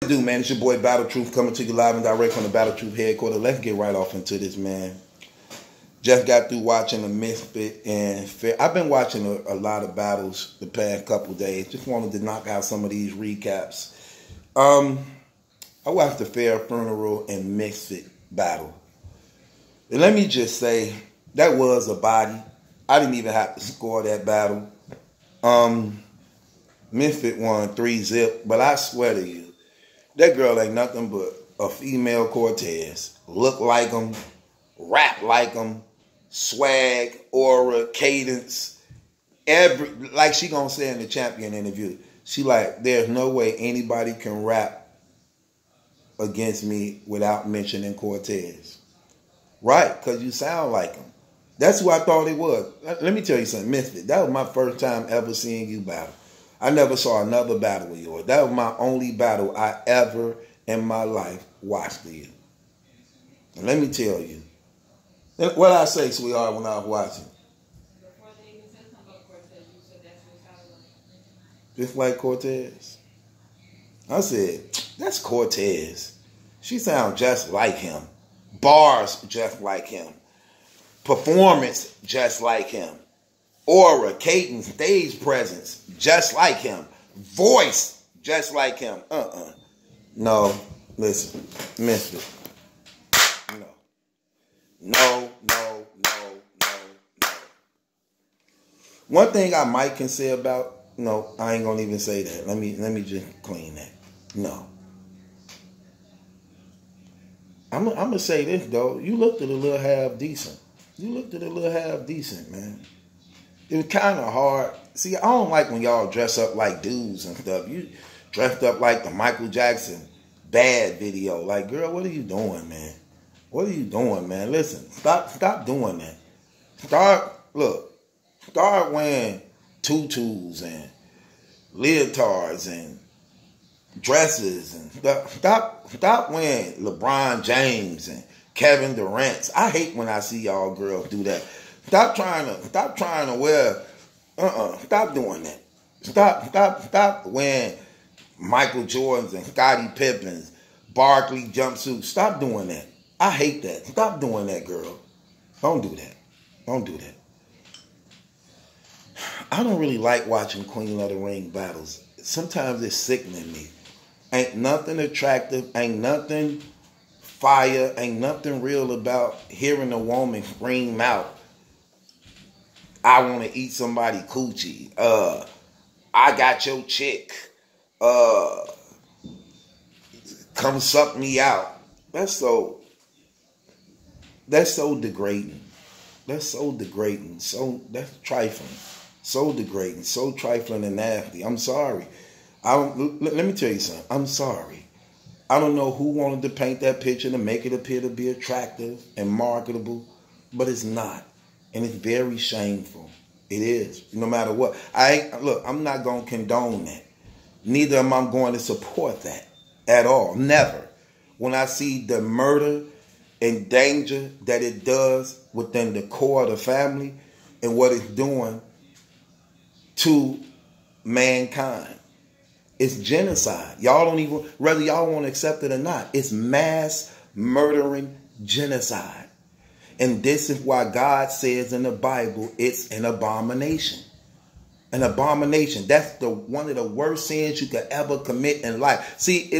Do, man, it's your boy Battle Truth coming to you live and direct from the Battle Truth headquarters. Let's get right off into this, man. Just got through watching The Misfit and I've been watching a lot of battles the past couple days. Just wanted to knock out some of these recaps. I watched the Fair Funeral and Misfit battle. And let me just say, that was a body. I didn't even have to score that battle. Misfit won 3-0, but I swear to you, that girl ain't nothing but a female Cortez. Look like him, rap like him, swag, aura, cadence. Like she gonna say in the champion interview, she like, there's no way anybody can rap against me without mentioning Cortez. Right, because you sound like him. That's who I thought it was. Let me tell you something, Misfit. That was my first time ever seeing you battle. I never saw another battle of yours. That was my only battle I ever in my life watched of you. And let me tell you, what I say, sweetheart, when I was watching. Before they even said something about Cortez, you said that's what it sounded like. Just like Cortez. I said, that's Cortez. She sounds just like him. Bars just like him. Performance just like him. Aura, cadence, stage presence, just like him. Voice, just like him. No, listen, Misfit. No. One thing I might can say about, no, I ain't gonna even say that. Let me just clean that. No. I'm gonna say this though. You looked at a little half decent. Man. It was kind of hard. See, I don't like when y'all dress up like dudes and stuff. You dressed up like the Michael Jackson Bad video. Like, girl, what are you doing, man? What are you doing, man? Listen, stop doing that. Start wearing tutus and leotards and dresses and stop wearing LeBron James and Kevin Durant. I hate when I see y'all girls do that. Stop trying to wear, stop doing that. Stop wearing Michael Jordans and Scottie Pippens, Barkley jumpsuits. Stop doing that. I hate that. Stop doing that, girl. Don't do that. I don't really like watching Queen of the Ring battles. Sometimes it's sickening me. Ain't nothing attractive, ain't nothing fire, ain't nothing real about hearing a woman scream out, I want to eat somebody coochie. I got your chick. Come suck me out. That's so degrading. That's trifling. So degrading. So trifling and nasty. I'm sorry. Let me tell you something. I'm sorry. I don't know who wanted to paint that picture to make it appear to be attractive and marketable, but it's not. And it's very shameful. It is. No matter what. I'm not going to condone that. Neither am I going to support that at all. Never. When I see the murder and danger that it does within the core of the family and what it's doing to mankind. It's genocide. Y'all don't even, whether y'all want to accept it or not, it's mass murdering genocide. And this is why God says in the Bible, it's an abomination. An abomination. That's one of the worst sins you could ever commit in life. See,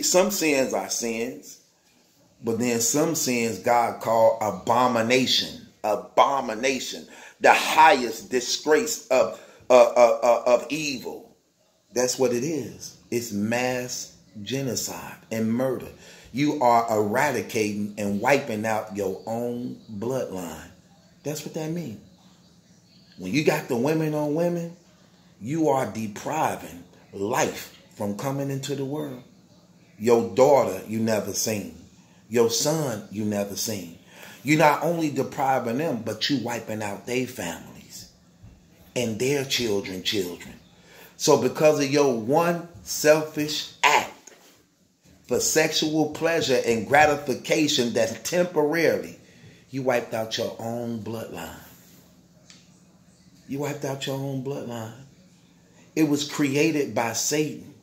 some sins are sins, but then some sins God called abomination. Abomination. The highest disgrace of evil. That's what it is. It's mass genocide and murder. You are eradicating and wiping out your own bloodline. That's what that means. When you got the women on women, you are depriving life from coming into the world. Your daughter you never seen. Your son you never seen. You're not only depriving them, but you wiping out their families and their children. So because of your one selfish act for sexual pleasure and gratification that's temporarily, you wiped out your own bloodline. It was created by Satan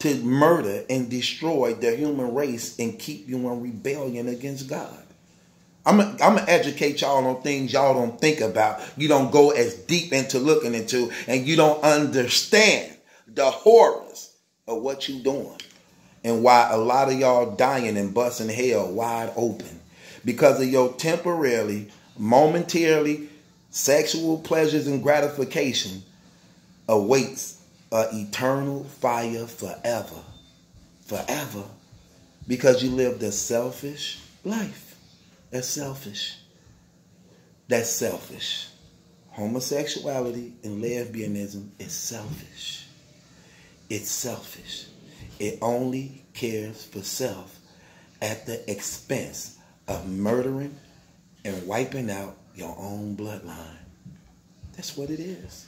to murder and destroy the human race and keep you in rebellion against God. I'm gonna educate y'all on things y'all don't think about. You don't go as deep into looking into, and you don't understand the horrors of what you doing, and why a lot of y'all dying and busting hell wide open because of your temporarily, momentarily sexual pleasures and gratification awaits an eternal fire forever, forever, because you lived a selfish life. That's selfish. That's selfish. Homosexuality and lesbianism is selfish. It's selfish. It only cares for self at the expense of murdering and wiping out your own bloodline. That's what it is.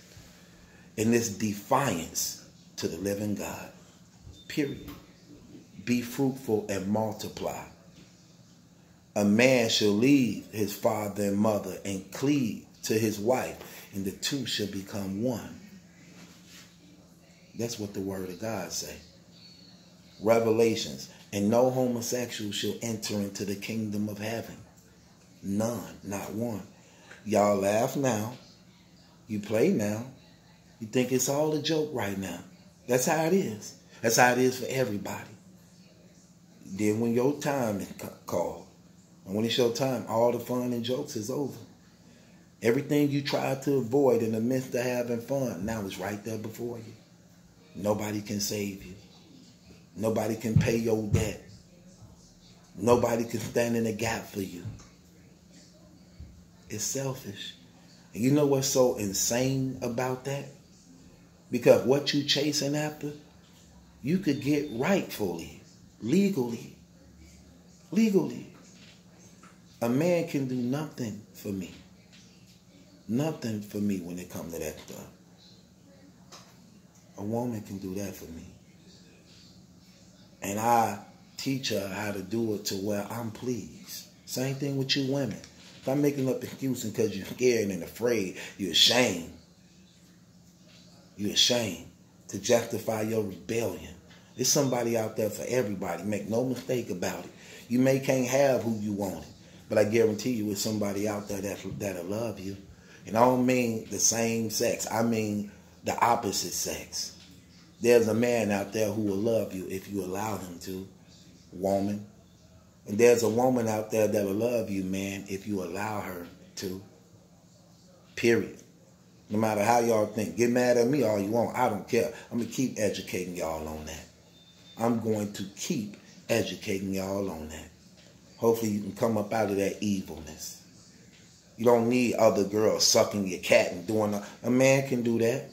And this defiance to the living God. Period. Be fruitful and multiply. A man shall leave his father and mother and cleave to his wife, and the two shall become one. That's what the word of God say. Revelations. And no homosexual shall enter into the kingdom of heaven. None, not one. Y'all laugh now. You play now. You think it's all a joke right now. That's how it is. That's how it is for everybody. Then when your time is called, and when it's your time, all the fun and jokes is over. Everything you tried to avoid in the midst of having fun, now it's right there before you. Nobody can save you. Nobody can pay your debt. Nobody can stand in the gap for you. It's selfish. And you know what's so insane about that? Because what you chasing after, you could get rightfully, legally. A man can do nothing for me. Nothing for me when it comes to that stuff. A woman can do that for me. And I teach her how to do it to where I'm pleased. Same thing with you women. If I'm making up excuses because you're scared and afraid, you're ashamed. You're ashamed to justify your rebellion. There's somebody out there for everybody. Make no mistake about it. You may can't have who you wanted, but I guarantee you it's somebody out there that'll love you. And I don't mean the same sex. I mean the opposite sex. There's a man out there who will love you if you allow him to, woman. And there's a woman out there that'll love you, man, if you allow her to. Period. No matter how y'all think. Get mad at me all you want. I don't care. I'm going to keep educating y'all on that. I'm going to keep educating y'all on that. Hopefully you can come up out of that evilness. You don't need other girls sucking your cat and doing that. A man can do that.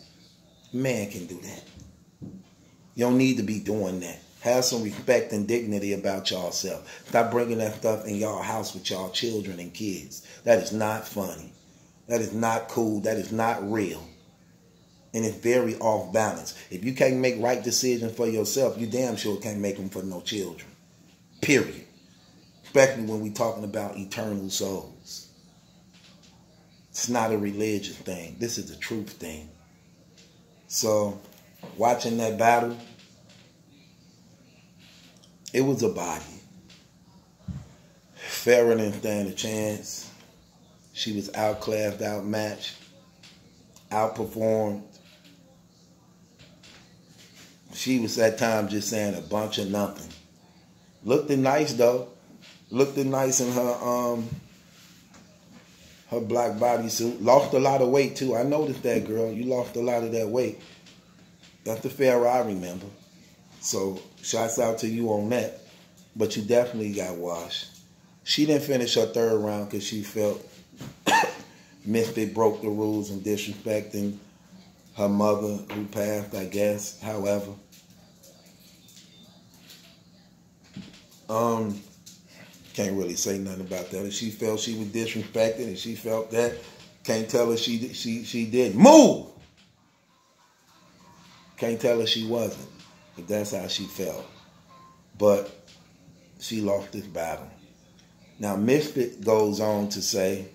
A man can do that. You don't need to be doing that. Have some respect and dignity about yourself. Stop bringing that stuff in y'all house with y'all children and kids. That is not funny. That is not cool. That is not real. And it's very off balance. If you can't make right decisions for yourself, you damn sure can't make them for no children. Period. Especially when we're talking about eternal souls. It's not a religious thing. This is a truth thing. So, watching that battle, it was a body. Pharah didn't stand a chance. She was outclassed, outmatched, outperformed. She was at times just saying a bunch of nothing. Looked nice though. Looked nice in her black bodysuit. Lost a lot of weight too. I noticed that, girl. You lost a lot of that weight. That's the Pharah I remember. So shouts out to you on that. But you definitely got washed. She didn't finish her third round because she felt Misfit broke the rules and disrespecting her mother who passed, I guess. However, can't really say nothing about that. If she felt she was disrespected and she felt that, can't tell her she didn't. Move! Can't tell her she wasn't. If that's how she felt. But she lost this battle. Now, Misfit goes on to say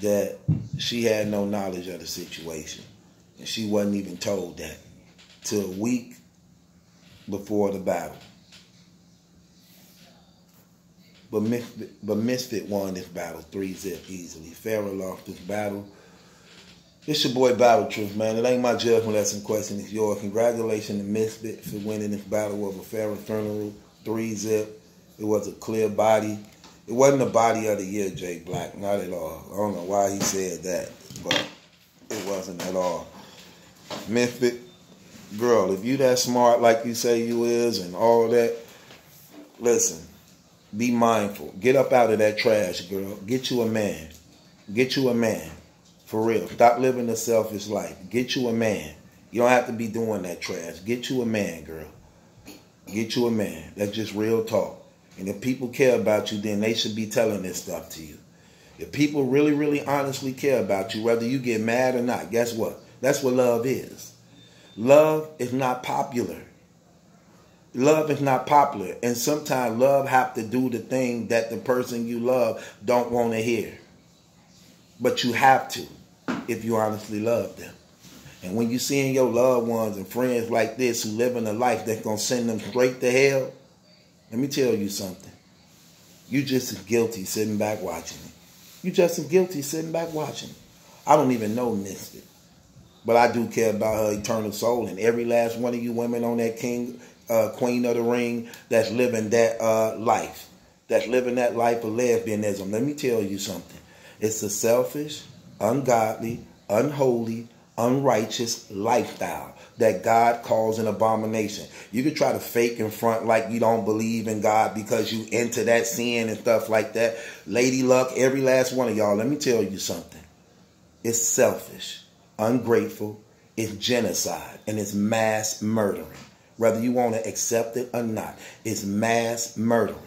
that she had no knowledge of the situation. And she wasn't even told that till a week before the battle. But Misfit won this battle 3-zip easily. Pharah lost this battle. It's your boy Battle Truth, man. It ain't my judgment lesson question. It's yours. Congratulations to Misfit for winning this battle over Pharah funeral 3-zip. It was a clear body. It wasn't the body of the year, Jay Black. Not at all. I don't know why he said that, but it wasn't at all. Misfit, girl, if you that smart like you say you is and all that, listen, be mindful. Get up out of that trash, girl. Get you a man. Get you a man. For real. Stop living a selfish life. Get you a man. You don't have to be doing that trash. Get you a man, girl. Get you a man. That's just real talk. And if people care about you, then they should be telling this stuff to you. If people really, really honestly care about you, whether you get mad or not, guess what? That's what love is. Love is not popular. Love is not popular. And sometimes love have to do the thing that the person you love don't want to hear. But you have to if you honestly love them. And when you seeing your loved ones and friends like this who live in a life that's going to send them straight to hell, let me tell you something. You just as guilty sitting back watching it. You just as guilty sitting back watching it. I don't even know Misfit. But I do care about her eternal soul. And every last one of you women on that Queen of the Ring that's living that life. That's living that life of lesbianism. Let me tell you something. It's a selfish, ungodly, unholy, unrighteous lifestyle that God calls an abomination. You can try to fake in front like you don't believe in God because you into that sin and stuff like that. Lady Luck, every last one of y'all, let me tell you something. It's selfish, ungrateful, it's genocide, and it's mass murdering. Whether you want to accept it or not, it's mass murdering.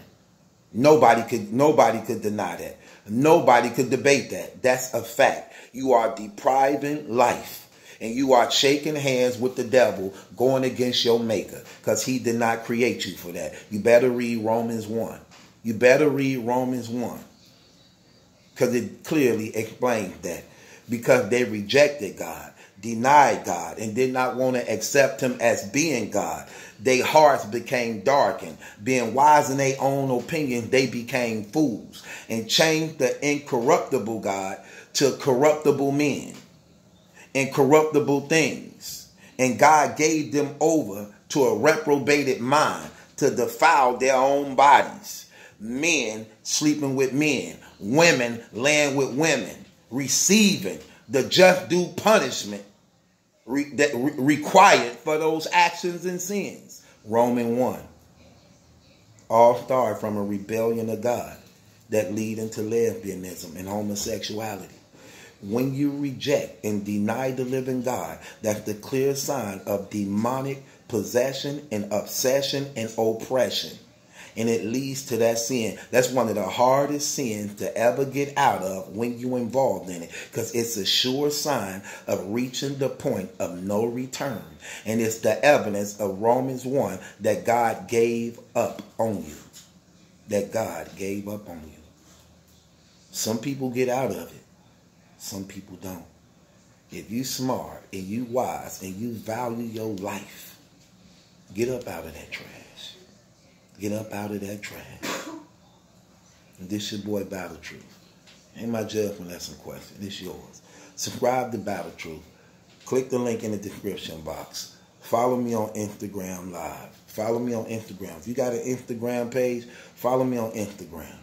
Nobody could deny that. Nobody could debate that. That's a fact. You are depriving life. And you are shaking hands with the devil going against your maker. Because he did not create you for that. You better read Romans 1. You better read Romans 1. Because it clearly explains that. Because they rejected God, denied God, and did not want to accept him as being God. Their hearts became darkened. Being wise in their own opinion, they became fools. And changed the incorruptible God to corruptible men. And corruptible things. And God gave them over to a reprobated mind to defile their own bodies. Men sleeping with men. Women laying with women. Receiving the just due punishment that required for those actions and sins. Romans 1. All start from a rebellion of God that lead into lesbianism and homosexuality. When you reject and deny the living God, that's the clear sign of demonic possession and obsession and oppression. And it leads to that sin. That's one of the hardest sins to ever get out of when you're involved in it. Because it's a sure sign of reaching the point of no return. And it's the evidence of Romans 1 that God gave up on you. That God gave up on you. Some people get out of it. Some people don't. If you smart and you wise and you value your life, get up out of that trash. Get up out of that trash. And this your boy Battle Truth. Ain't my judgment lesson question. This yours. Subscribe to Battle Truth. Click the link in the description box. Follow me on Instagram Live. Follow me on Instagram. If you got an Instagram page, follow me on Instagram.